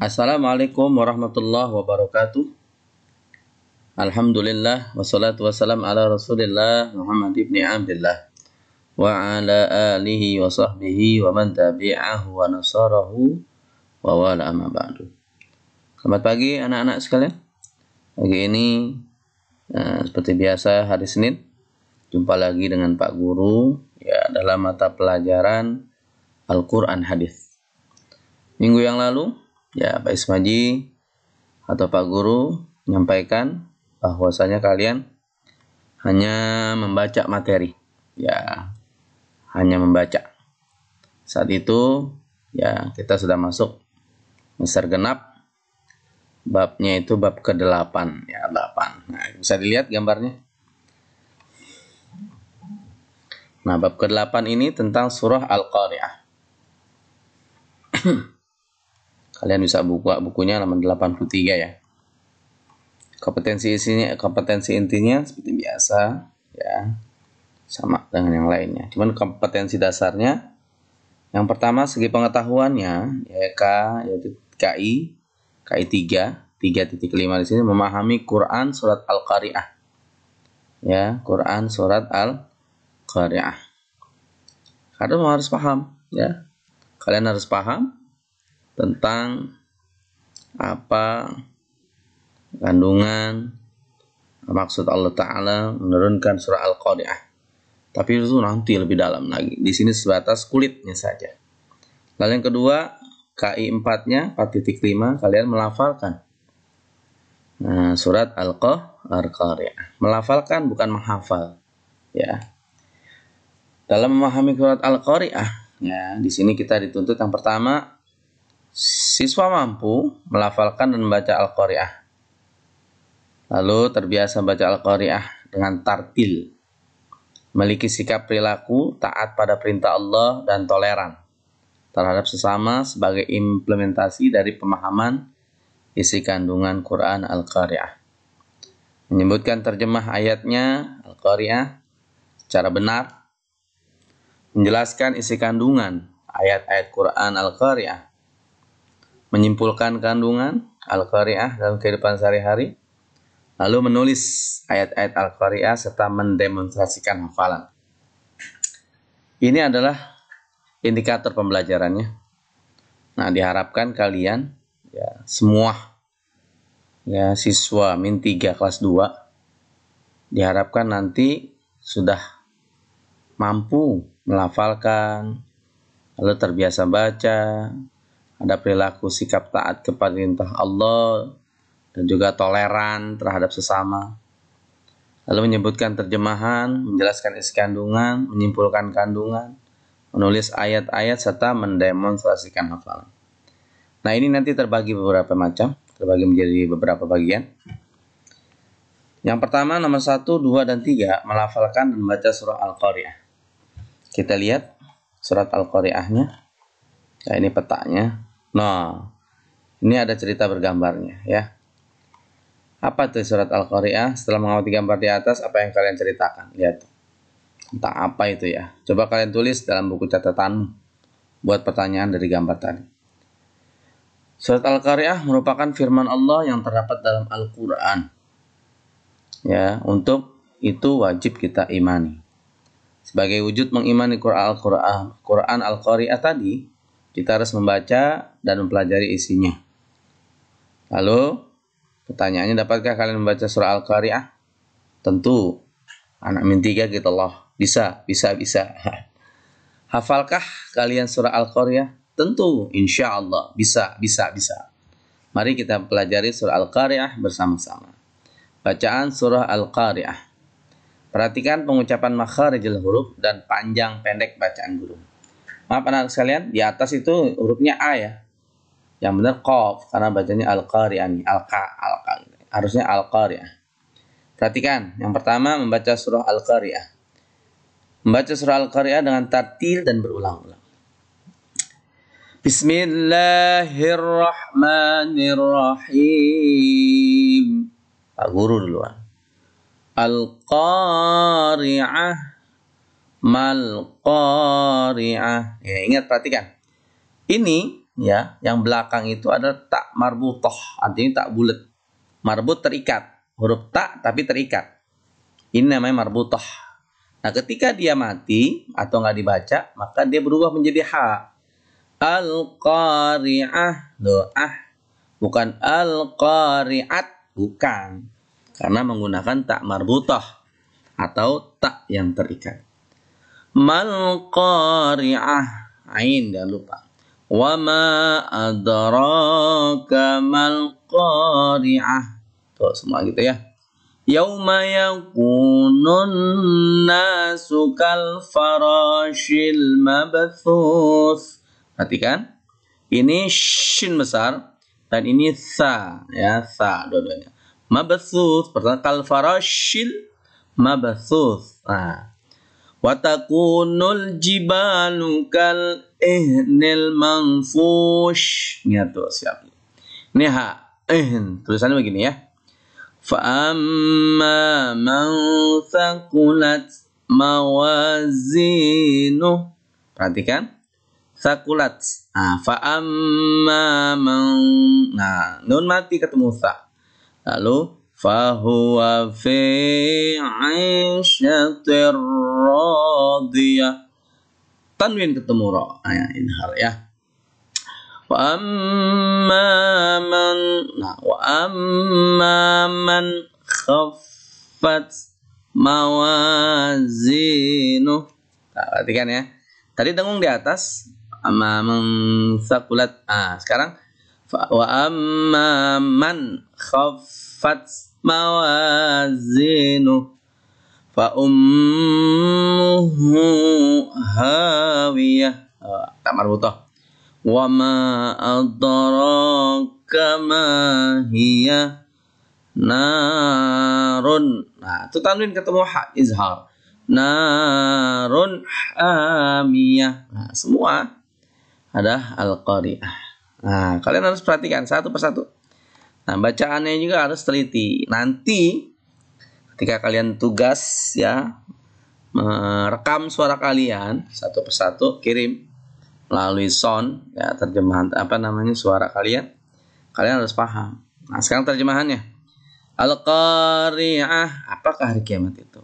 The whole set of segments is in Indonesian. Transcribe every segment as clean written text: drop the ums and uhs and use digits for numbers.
Assalamualaikum warahmatullahi wabarakatuh. Alhamdulillah wassalatu wassalam ala Rasulillah Muhammad ibn Abdullah wa ala alihi wa sahbihi wa man tabi'ahu wa nasarahu wa wala amma ba'du. Selamat pagi anak-anak sekalian. Pagi ini seperti biasa hari Senin jumpa lagi dengan Pak Guru ya dalam mata pelajaran Al-Qur'an Hadis. Minggu yang lalu ya, Pak Ismaji atau Pak Guru menyampaikan bahwasanya kalian hanya membaca materi. Ya, hanya membaca. Saat itu ya kita sudah masuk semester genap. Babnya itu bab ke-8 ya, 8. Nah, bisa dilihat gambarnya. Nah, bab ke-8 ini tentang surah Al-Qari'ah. Kalian bisa buka bukunya halaman 83 ya. Kompetensi intinya seperti biasa ya. Sama dengan yang lainnya. Cuman kompetensi dasarnya yang pertama segi pengetahuannya yaitu KI 3.5 di sini memahami Quran surat Al-Qari'ah. Ya, Quran surat Al-Qari'ah. Kalian harus paham ya. Kalian harus paham tentang apa kandungan maksud Allah Ta'ala menurunkan surah Al-Qari'ah. Tapi itu nanti lebih dalam lagi. Di sini sebatas kulitnya saja. Lalu yang kedua, KI 4-nya 4.5 kalian melafalkan. Nah, surat Al-Qari'ah. Melafalkan bukan menghafal. Ya. Dalam memahami surat Al-Qari'ah, ya, di sini kita dituntut yang pertama siswa mampu melafalkan dan membaca Al-Qari'ah. Lalu terbiasa baca Al-Qari'ah dengan tartil. Memiliki sikap perilaku taat pada perintah Allah dan toleran terhadap sesama sebagai implementasi dari pemahaman isi kandungan Quran Al-Qari'ah. Menyebutkan terjemah ayatnya Al-Qari'ah secara benar. Menjelaskan isi kandungan ayat-ayat Quran Al-Qari'ah. Menyimpulkan kandungan Al-Qari'ah dalam kehidupan sehari-hari, lalu menulis ayat-ayat Al-Qari'ah serta mendemonstrasikan hafalan. Ini adalah indikator pembelajarannya. Nah, diharapkan kalian ya semua ya siswa min 3 kelas 2 diharapkan nanti sudah mampu melafalkan, lalu terbiasa baca, ada perilaku sikap taat kepada perintah Allah dan juga toleran terhadap sesama. Lalu menyebutkan terjemahan, menjelaskan isi kandungan, menyimpulkan kandungan, menulis ayat-ayat serta mendemonstrasikan hafalan. Nah, ini nanti terbagi menjadi beberapa bagian. Yang pertama nomor 1, 2 dan 3 melafalkan dan membaca surah Al-Qari'ah. Kita lihat surat Al-Qari'ahnya. Nah, ini petanya. Nah, ini ada cerita bergambarnya ya. Apa itu surat Al-Qari'ah? Setelah mengamati gambar di atas, apa yang kalian ceritakan? Lihat. Tentang apa itu ya? Coba kalian tulis dalam buku catatanmu. Buat pertanyaan dari gambar tadi. Surat Al-Qari'ah merupakan firman Allah yang terdapat dalam Al-Quran. Ya, untuk itu wajib kita imani. Sebagai wujud mengimani Quran Al-Qari'ah tadi, kita harus membaca dan mempelajari isinya. Lalu, pertanyaannya, dapatkah kalian membaca surah Al-Qari'ah? Tentu. Anak min 3 gitu Allah. Bisa. Hafalkah kalian surah Al-Qari'ah? Tentu. Insya Allah. Bisa. Mari kita pelajari surah Al-Qari'ah bersama-sama. Bacaan surah Al-Qari'ah. Perhatikan pengucapan makharijul huruf dan panjang pendek bacaan guru. Maaf anak sekalian, di atas itu hurufnya A ya. Yang benar Qaf, karena bacanya Al-Qari'ah nih. Harusnya Al-Qari'ah. Perhatikan, yang pertama membaca surah Al-Qari'ah. Membaca surah Al-Qari'ah dengan tartil dan berulang-ulang. Bismillahirrahmanirrahim. Pak Guru duluan. Al-Qari'ah. Mal Qari'ah. Ya, ingat, perhatikan. Ini ya, yang belakang itu adalah tak marbutah, artinya tak bulat. Marbut terikat, huruf tak tapi terikat. Ini namanya marbutah. Nah, ketika dia mati atau nggak dibaca, maka dia berubah menjadi ha. Al-qari'ah, doah, bukan al-qari'at, bukan. Karena menggunakan tak marbutah atau tak yang terikat. Mal qari'ah, ain, jangan lupa. Wa ma adraka mal qari'ah. Tuh semua gitu ya. Yauma yakunun nasu kal farashil mabthus. Perhatikan. Ini shin besar dan ini sa, ya, sa dua-duanya. Mabthus, pertama kal farashil mabthus. Nah, wa takunul jibalu kal ihnil manfush. Ingat tuh, siap. Ini ha, tulisannya begini ya. فَأَمَّا مَنْ ثَقُلَتْ مَوَازِينُهُ. Perhatikan. Thaqulat. Nah, فَأَمَّا مَنْ. Nah, nun mati ketemu sa. Lalu, فَهُوَ فِي عِيشَةٍ رَاضِيَةٍ. Tanwin ketemu ra. Nah, inhal ya. Wa amma man khaffat mawazinu. Nah, perhatikan ya. Tadi dengung di atas amma man saqulat. Sekarang wa amma man khaffat mawazinu fa ummuhu hawiyah. Tak marbutah. Wa ma adraka ma hiya narun. Nah, itu tanwin ketemu ha, izhar. Narun hamiyah. Nah, semua ada al-qari'ah. Nah, kalian harus perhatikan satu persatu. Nah, bacaannya juga harus teliti. Nanti ketika kalian tugas ya, merekam suara kalian satu persatu, kirim melalui sound ya, terjemahan suara kalian harus paham. Nah, sekarang terjemahannya. Al-qari'ah, apakah hari kiamat itu?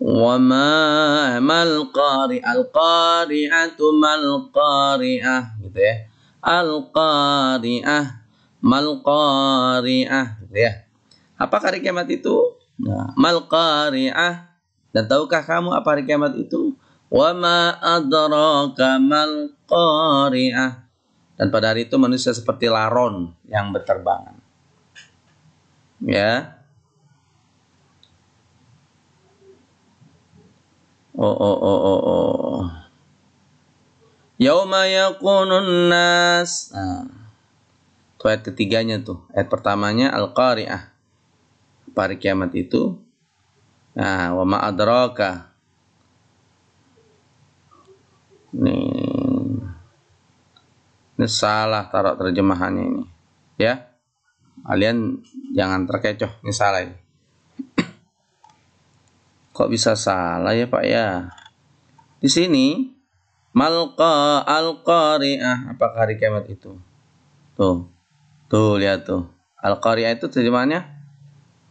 Wa ma mal qari'ah, al-qari'atu mal qari'ah, gitu ya. Al-qari'ah mal qari'ah, gitu ya. Apakah hari kiamat itu? Nah, mal qari'ah, dan tahukah kamu apa hari kiamat itu? Wa ma adraka mal qari'ah. Dan pada hari itu manusia seperti laron yang berterbangan. Ya. Yauma yakunun nas. Nah, itu ayat ketiganya tuh. Ayat pertamanya al-qari'ah. Apa hari kiamat itu? Nah, wa ma adraka. Ini salah taruh terjemahannya ini. Ya. Kalian jangan terkecoh, ini salah ini. Kok bisa salah ya, Pak ya? Di sini malqa al-qari'ah, apakah hari kiamat itu? Tuh. Tuh, lihat tuh. Al-qari'ah itu terjemahannya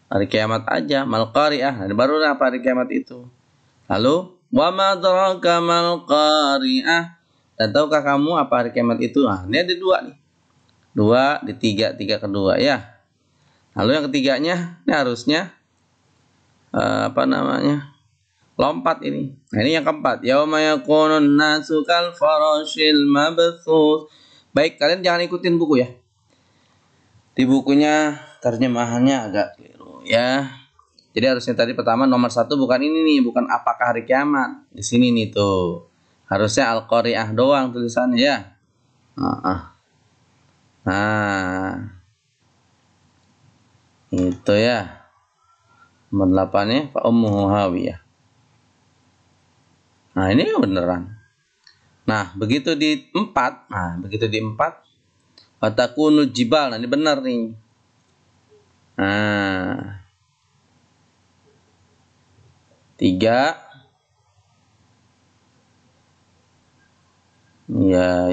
hari kiamat aja, mal-qari'ah. Nah, baru apa hari kiamat itu? Lalu wa ma adraka mal qari'ah. Dan tahukah kamu apa hari kiamat itu? Nah, ini ada dua nih. Dua di tiga kedua ya. Lalu yang ketiganya ini harusnya lompat ini. Nah, ini yang keempat. Yauma yakunun nasu kal farashil mabthus. Baik, kalian jangan ikutin buku ya. Di bukunya terjemahannya agak keliru ya. Jadi harusnya tadi pertama nomor 1 bukan ini nih, bukan apakah hari kiamat. Di sini nih tuh. Harusnya al-qari'ah doang tulisannya ya. Nah, itu ya. Nomor 8-nya fa ummuhu hawiyah. Nah, ini beneran. Nah, begitu di 4. Nah, begitu di 4 watakunul jibal. Nah, ini benar nih. Nah, 3. Ya.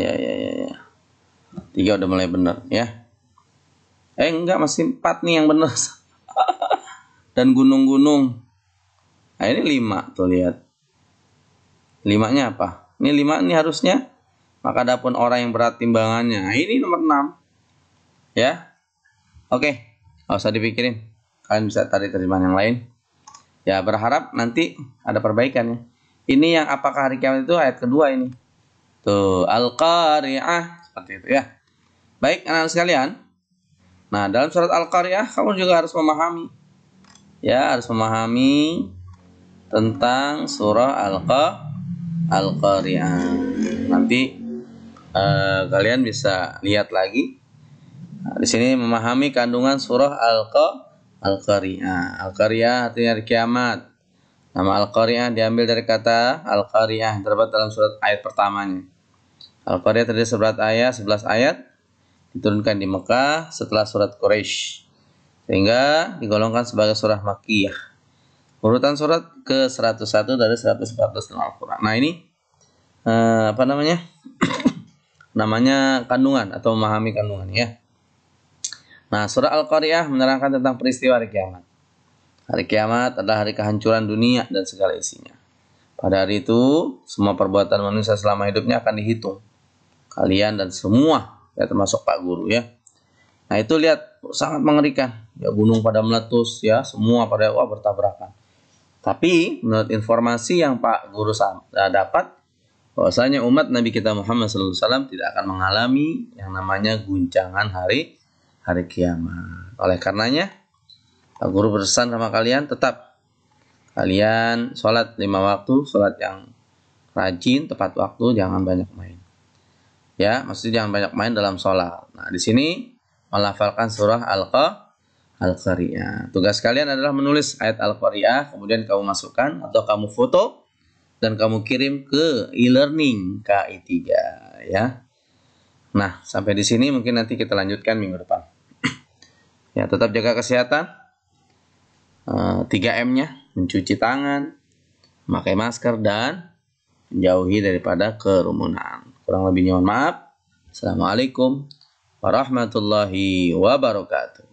3 udah mulai benar ya. Enggak, masih 4 nih yang benar. Dan gunung-gunung. Nah, ini 5 tuh, lihat. 5-nya apa? Ini 5 ini harusnya. Maka adapun orang yang berat timbangannya. Nah, ini nomor 6. Ya. Oke, nggak usah dipikirin. Kalian bisa tarik terjemahan yang lain. Ya, berharap nanti ada perbaikan ya. Ini yang apakah hari kiamat itu ayat kedua ini. Tuh, Al-Qari'ah. Seperti itu ya. Baik, anak-anak sekalian. Nah, dalam surat Al-Qari'ah kamu juga harus memahami. Ya, harus memahami tentang surah Al-Qari'ah. Nanti kalian bisa lihat lagi. Nah, di sini memahami kandungan surah Al-Qari'ah. Al-Qari'ah artinya hari kiamat. Nama Al-Qari'ah diambil dari kata Al-Qari'ah yang terdapat dalam surat ayat pertamanya. Al-Qari'ah terdiri 11 ayat diturunkan di Mekah setelah surat Quraisy, sehingga digolongkan sebagai surah Makkiyah. Urutan surat ke-101 dari 114 dalam Al-Quran. Nah, ini apa namanya? Namanya kandungan atau memahami kandungan ya. Nah, surah Al-Qari'ah menerangkan tentang peristiwa hari kiamat. Hari kiamat adalah hari kehancuran dunia dan segala isinya. Pada hari itu, semua perbuatan manusia selama hidupnya akan dihitung. Kalian dan semua, ya termasuk Pak Guru ya. Nah, itu lihat sangat mengerikan. Ya, gunung pada meletus ya, semua pada bertabrakan. Tapi menurut informasi yang Pak Guru dapat, bahwasanya umat Nabi kita Muhammad SAW tidak akan mengalami yang namanya guncangan hari kiamat. Oleh karenanya, Pak Guru berpesan sama kalian, tetap kalian sholat 5 waktu, sholat yang rajin, tepat waktu, jangan banyak main. Ya, maksudnya jangan banyak main dalam sholat. Nah, di sini melafalkan surah Al-Qari'ah. Tugas kalian adalah menulis ayat Al-Qari'ah, kemudian kamu masukkan atau kamu foto dan kamu kirim ke e-learning KI3 ya. Nah, sampai di sini mungkin nanti kita lanjutkan minggu depan. Ya, tetap jaga kesehatan. 3M-nya, mencuci tangan, memakai masker dan menjauhi daripada kerumunan. Kurang lebihnya mohon maaf. Assalamualaikum warahmatullahi wabarakatuh.